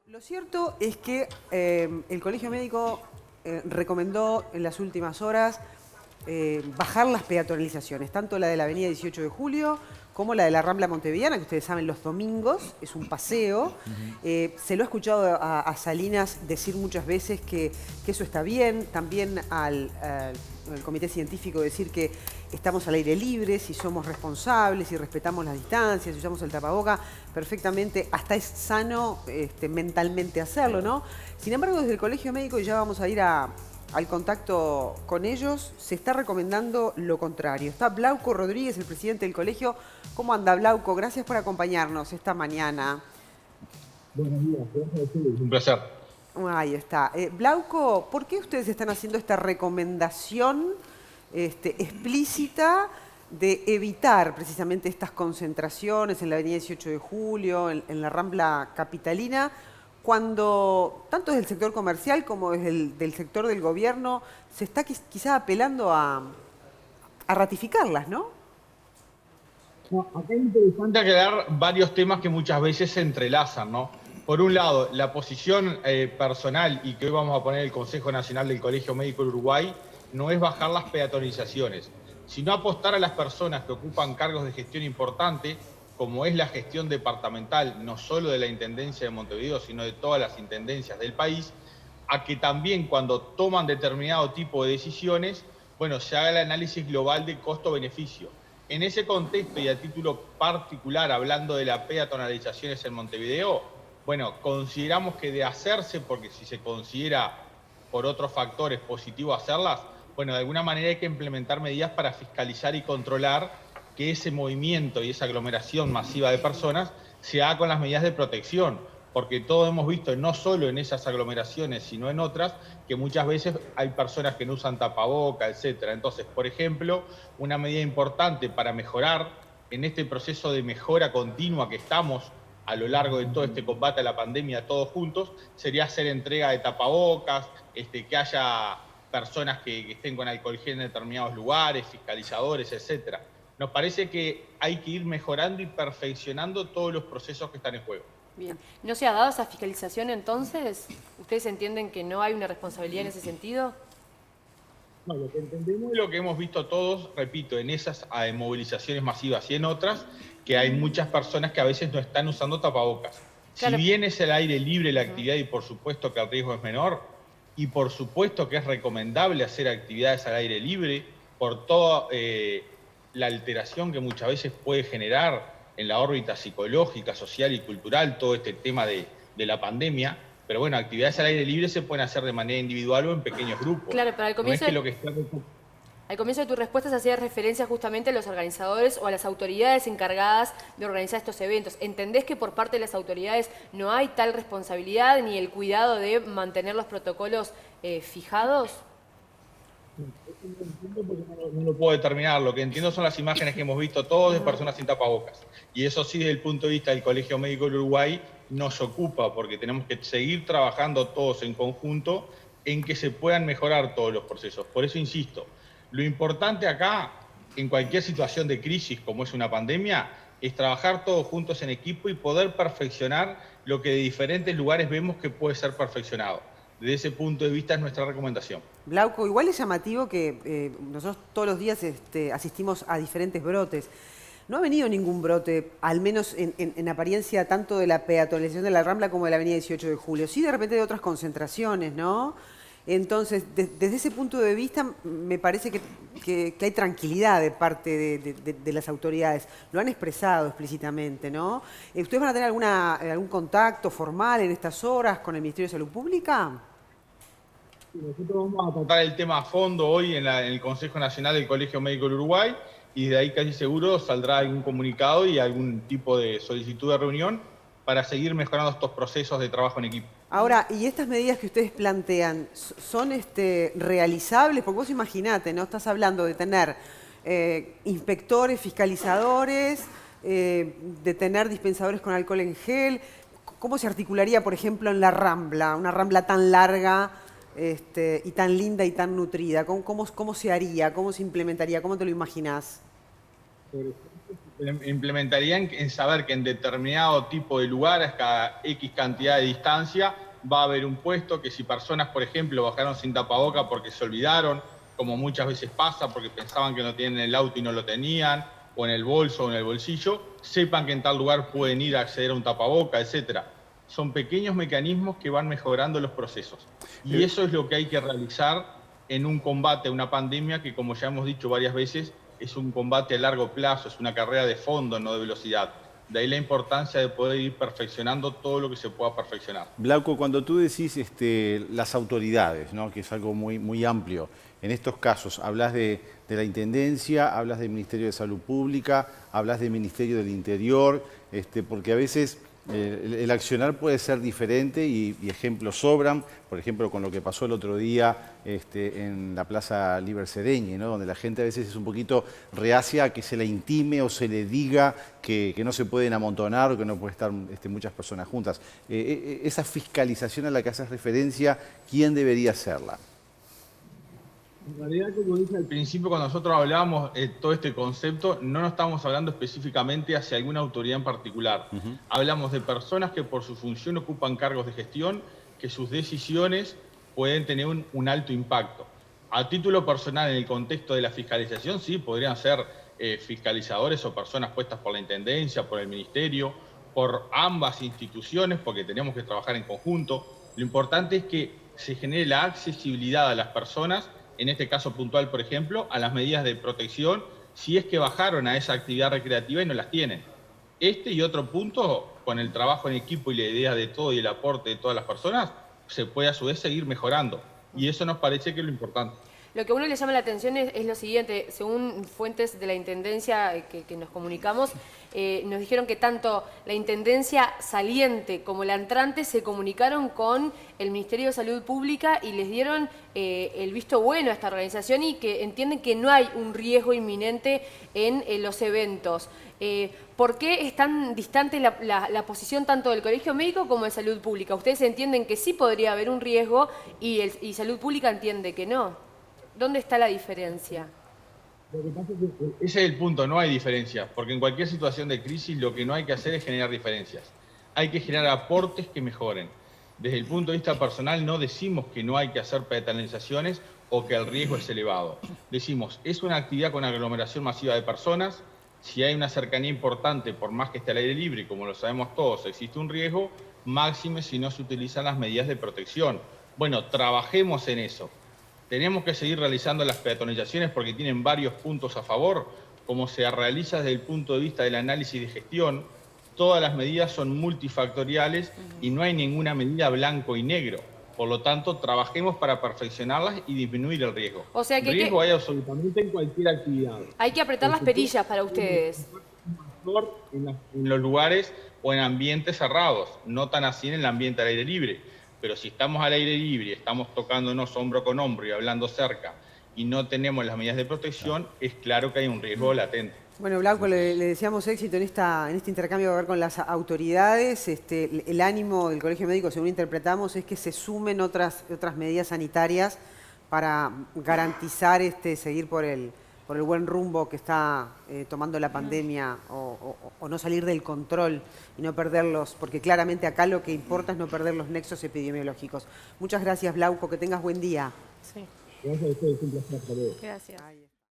Lo cierto es que el Colegio Médico recomendó en las últimas horas bajar las peatonalizaciones, tanto la de la avenida 18 de Julio como la de la Rambla Montevideana, que ustedes saben los domingos, es un paseo. Se lo ha escuchado a Salinas decir muchas veces que eso está bien, también al comité científico decir que estamos al aire libre, si somos responsables, si respetamos las distancias, si usamos el tapaboca, perfectamente, hasta es sano mentalmente hacerlo, ¿no? Sin embargo, desde el Colegio Médico, y ya vamos a ir al contacto con ellos, se está recomendando lo contrario. Está Blauco Rodríguez, el presidente del colegio. ¿Cómo anda, Blauco? Gracias por acompañarnos esta mañana. Buenos días, gracias a ustedes. Un placer. Ahí está. Blauco, ¿por qué ustedes están haciendo esta recomendación explícita de evitar precisamente estas concentraciones en la avenida 18 de Julio, en la Rambla Capitalina, cuando tanto desde el sector comercial como desde del sector del gobierno se está quizá apelando a ratificarlas, ¿no? No, acá es interesante aclarar varios temas que muchas veces se entrelazan, ¿no? Por un lado, la posición personal y que hoy vamos a poner el Consejo Nacional del Colegio Médico del Uruguay no es bajar las peatonalizaciones, sino apostar a las personas que ocupan cargos de gestión importante, como es la gestión departamental, no solo de la Intendencia de Montevideo, sino de todas las intendencias del país, a que también cuando toman determinado tipo de decisiones, bueno, se haga el análisis global de costo-beneficio. En ese contexto y a título particular, hablando de la peatonalizaciones en Montevideo, bueno, consideramos que de hacerse, porque si se considera por otros factores positivo hacerlas, bueno, de alguna manera hay que implementar medidas para fiscalizar y controlar que ese movimiento y esa aglomeración masiva de personas se haga con las medidas de protección, porque todos hemos visto, no solo en esas aglomeraciones, sino en otras, que muchas veces hay personas que no usan tapaboca, etcétera. Entonces, por ejemplo, una medida importante para mejorar en este proceso de mejora continua que estamos a lo largo de todo este combate a la pandemia todos juntos, sería hacer entrega de tapabocas, que haya personas que estén con alcohol gel en determinados lugares, fiscalizadores, etcétera. Nos parece que hay que ir mejorando y perfeccionando todos los procesos que están en juego. Bien. ¿No se ha dado esa fiscalización entonces? ¿Ustedes entienden que no hay una responsabilidad en ese sentido? No, lo que entendemos y lo que hemos visto todos, repito, en esas movilizaciones masivas y en otras, que hay muchas personas que a veces no están usando tapabocas. Si Claro. bien es el aire libre la actividad y por supuesto que el riesgo es menor, y por supuesto que es recomendable hacer actividades al aire libre por toda la alteración que muchas veces puede generar en la órbita psicológica, social y cultural todo este tema de la pandemia. Pero bueno, actividades al aire libre se pueden hacer de manera individual o en pequeños grupos. Claro, pero No es que lo que está... al comienzo de tu respuesta se hacía referencia justamente a los organizadores o a las autoridades encargadas de organizar estos eventos. ¿Entendés que por parte de las autoridades no hay tal responsabilidad ni el cuidado de mantener los protocolos fijados? No entiendo porque no lo puedo determinar. Lo que entiendo son las imágenes que hemos visto todos de personas sin tapabocas. Y eso sí, desde el punto de vista del Colegio Médico del Uruguay, nos ocupa porque tenemos que seguir trabajando todos en conjunto en que se puedan mejorar todos los procesos. Por eso insisto, lo importante acá, en cualquier situación de crisis como es una pandemia, es trabajar todos juntos en equipo y poder perfeccionar lo que de diferentes lugares vemos que puede ser perfeccionado. Desde ese punto de vista es nuestra recomendación. Blauco, igual es llamativo que nosotros todos los días asistimos a diferentes brotes. No ha venido ningún brote, al menos en apariencia, tanto de la peatonalización de la Rambla como de la avenida 18 de Julio. Sí, de repente de otras concentraciones, ¿no? Entonces, desde ese punto de vista, me parece que hay tranquilidad de parte de las autoridades. Lo han expresado explícitamente, ¿no? ¿Ustedes van a tener algún contacto formal en estas horas con el Ministerio de Salud Pública? Nosotros vamos a tratar el tema a fondo hoy en el Consejo Nacional del Colegio Médico del Uruguay y de ahí casi seguro saldrá algún comunicado y algún tipo de solicitud de reunión para seguir mejorando estos procesos de trabajo en equipo. Ahora, ¿y estas medidas que ustedes plantean son realizables? Porque vos imaginate, ¿no? Estás hablando de tener inspectores, fiscalizadores, de tener dispensadores con alcohol en gel. ¿Cómo se articularía, por ejemplo, en la Rambla? Una Rambla tan larga y tan linda y tan nutrida. ¿Cómo se haría? ¿Cómo se implementaría? ¿Cómo te lo imaginás? Por ejemplo, implementaría en saber que en determinado tipo de lugares, cada X cantidad de distancia, va a haber un puesto que si personas, por ejemplo, bajaron sin tapaboca porque se olvidaron, como muchas veces pasa, porque pensaban que lo tienen en el auto y no lo tenían, o en el bolso o en el bolsillo, sepan que en tal lugar pueden ir a acceder a un tapaboca, etcétera. Son pequeños mecanismos que van mejorando los procesos. Y eso es lo que hay que realizar en un combate a una pandemia que, como ya hemos dicho varias veces, es un combate a largo plazo, es una carrera de fondo, no de velocidad. De ahí la importancia de poder ir perfeccionando todo lo que se pueda perfeccionar. Glauco, cuando tú decís las autoridades, ¿no?, que es algo muy amplio, en estos casos hablas de la Intendencia, hablas del Ministerio de Salud Pública, hablas del Ministerio del Interior, porque a veces el accionar puede ser diferente y ejemplos sobran, por ejemplo, con lo que pasó el otro día en la Plaza Liber Sedeñi, ¿no?, donde la gente a veces es un poquito reacia a que se le intime o se le diga que no se pueden amontonar o que no pueden estar muchas personas juntas. Esa fiscalización a la que haces referencia, ¿quién debería hacerla? En realidad, como dije al principio, cuando nosotros hablábamos de todo este concepto, no nos estamos hablando específicamente hacia alguna autoridad en particular. Hablamos de personas que por su función ocupan cargos de gestión, que sus decisiones pueden tener un alto impacto. A título personal, en el contexto de la fiscalización, sí, podrían ser fiscalizadores o personas puestas por la Intendencia, por el Ministerio, por ambas instituciones, porque tenemos que trabajar en conjunto. Lo importante es que se genere la accesibilidad a las personas, en este caso puntual, por ejemplo, a las medidas de protección, si es que bajaron a esa actividad recreativa y no las tienen. Este y otro punto, con el trabajo en equipo y la idea de todo y el aporte de todas las personas, se puede a su vez seguir mejorando. Y eso nos parece que es lo importante. Lo que a uno le llama la atención es lo siguiente, según fuentes de la Intendencia que nos comunicamos, nos dijeron que tanto la Intendencia saliente como la entrante se comunicaron con el Ministerio de Salud Pública y les dieron el visto bueno a esta organización y que entienden que no hay un riesgo inminente en los eventos. ¿Por qué es tan distante la posición tanto del Colegio Médico como de Salud Pública? Ustedes entienden que sí podría haber un riesgo y Salud Pública entiende que no. ¿Dónde está la diferencia? Lo que pasa es que ese es el punto, no hay diferencia, porque en cualquier situación de crisis lo que no hay que hacer es generar diferencias. Hay que generar aportes que mejoren. Desde el punto de vista personal no decimos que no hay que hacer peatonalizaciones o que el riesgo es elevado. Decimos, es una actividad con aglomeración masiva de personas, si hay una cercanía importante, por más que esté al aire libre, como lo sabemos todos, existe un riesgo, máxime si no se utilizan las medidas de protección. Bueno, trabajemos en eso. Tenemos que seguir realizando las peatonalizaciones porque tienen varios puntos a favor, como se realiza desde el punto de vista del análisis de gestión. Todas las medidas son multifactoriales y no hay ninguna medida blanco y negro. Por lo tanto, trabajemos para perfeccionarlas y disminuir el riesgo. O sea que riesgo hay absolutamente en cualquier actividad. Hay que apretar las perillas para ustedes. En los lugares o en ambientes cerrados, no tan así en el ambiente al aire libre. Pero si estamos al aire libre, estamos tocándonos hombro con hombro y hablando cerca y no tenemos las medidas de protección, es claro que hay un riesgo latente. Bueno, Glauco, le deseamos éxito en este intercambio que va a haber con las autoridades. El ánimo del Colegio Médico, según interpretamos, es que se sumen otras medidas sanitarias para garantizar seguir por el buen rumbo que está tomando la pandemia o no salir del control y no perderlos, porque claramente acá lo que importa es no perder los nexos epidemiológicos. Muchas gracias, Glauco, que tengas buen día. Sí. Gracias a ustedes, un placer. Gracias.